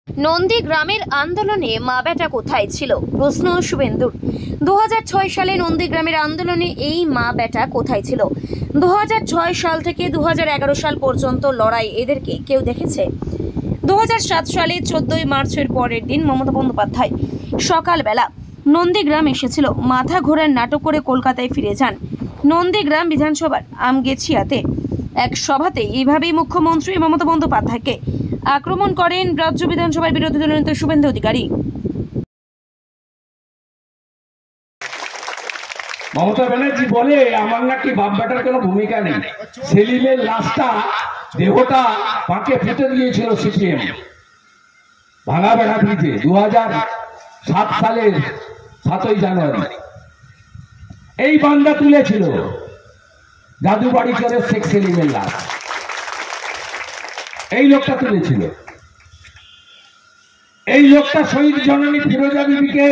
নন্দীগ্রামের আন্দোলনে মা বেটা কোথায় ছিল প্রশ্ন শুভেন্দুর। 2006 সালে নন্দীগ্রামের আন্দোলনে এই মা বেটা কোথায় ছিল? 2006 সাল থেকে 2011 সাল পর্যন্ত লড়াই এদেরকে কেউ দেখেছে? 2007 সালে 14 মার্চের পরের দিন মমতা বন্দ্যোপাধ্যায় সকালবেলা নন্দীগ্রাম এসেছিল। মাথা ঘোরার নাটক করে কলকাতায় ফিরে যান। নন্দীগ্রাম বিধানসভার আমগেছিয়াতে এক সভাতে এইভাবেই মুখ্যমন্ত্রী মমতা বন্দ্যোপাধ্যায়কে আক্রমণ করেন রাজ্য বিধানসভার বিরোধী দলনেতা শুভেন্দু অধিকারী। মমতা ব্যানার্জি বলে আমার নাকি বাপ বেটার কোনো ভূমিকা নেই। সেলিমের লাশটা দেহটা পাকে পুঁতে দিয়েছিল সিপিএম ভাঙা বেড়া ব্রিজে 2007 সালের 7ই জানুয়ারি। এই বান্দা তুলেছিল জাদুবাড়ি করে শেখ সেলিমের লাশ, এই লোকটা তুলেছিল। এই লোকটা শহীদ জননী ফিরোজা বিবিকে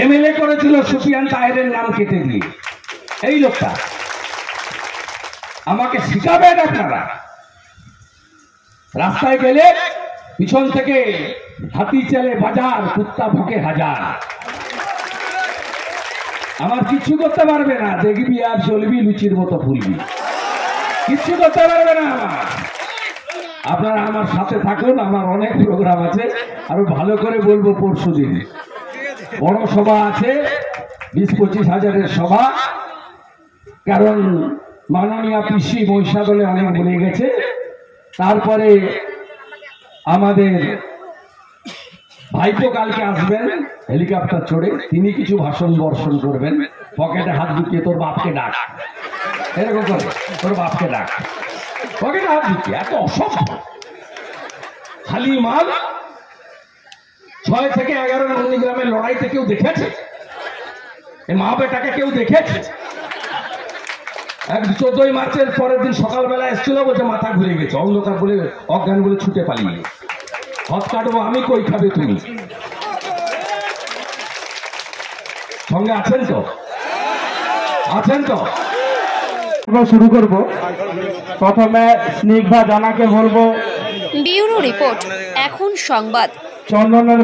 এমএলএ করেছিল সুফিয়ান তাহেরের নাম কেটে দিয়ে। এই লোকটা আমাকে শিখাবেন আপনারা। রাস্তায় গেলে পিছন থেকে হাতি চলে বাজার, কুত্তা ভুকে হাজার। আমার কিচ্ছু করতে পারবে না, দেখবি আর চলবি লুচির মতো ফুলবি, কিচ্ছু করতে পারবে না আমার। আপনারা আমার সাথে থাকুন, আমার অনেক প্রোগ্রাম আছে, আরো ভালো করে বলবো পরশু দিন। বড় সভা আছে, 20-25 হাজারের সভা। কারণ মাননীয় পিসি মহিষাদলে অনেক বলে গেছে। তারপরে আমাদের ভাইপো কালকে আসবেন হেলিকপ্টার চড়ে, তিনি কিছু ভাষণ বর্ষণ করবেন। পকেটে হাত ঢুকিয়ে তোর বাপকে ডাক, এরকম করে তোর বাপকে ডাক, পকেটে হাত ঢুকিয়ে। এত অসভ্য খালি মাল। 6 থেকে 11 নন্দীগ্রামের লড়াইতে কেউ দেখেছে? এই মা বেটাকে কেউ দেখেছে? 14 মার্চের পরের দিন সকালবেলা এসেছিল, বলছে মাথা ঘুরে গেছে, অন্ধকার বলে অজ্ঞান বলে ছুটে পালিয়ে। হাত কাটবো আমি, কই খাবে তুমি? সঙ্গে আছেন তো? আছেন তো? শুরু করব। প্রথমে স্নিগ্ধা জানাকে বলবো। ব্যুরো রিপোর্ট, এখন সংবাদ। চন্দনের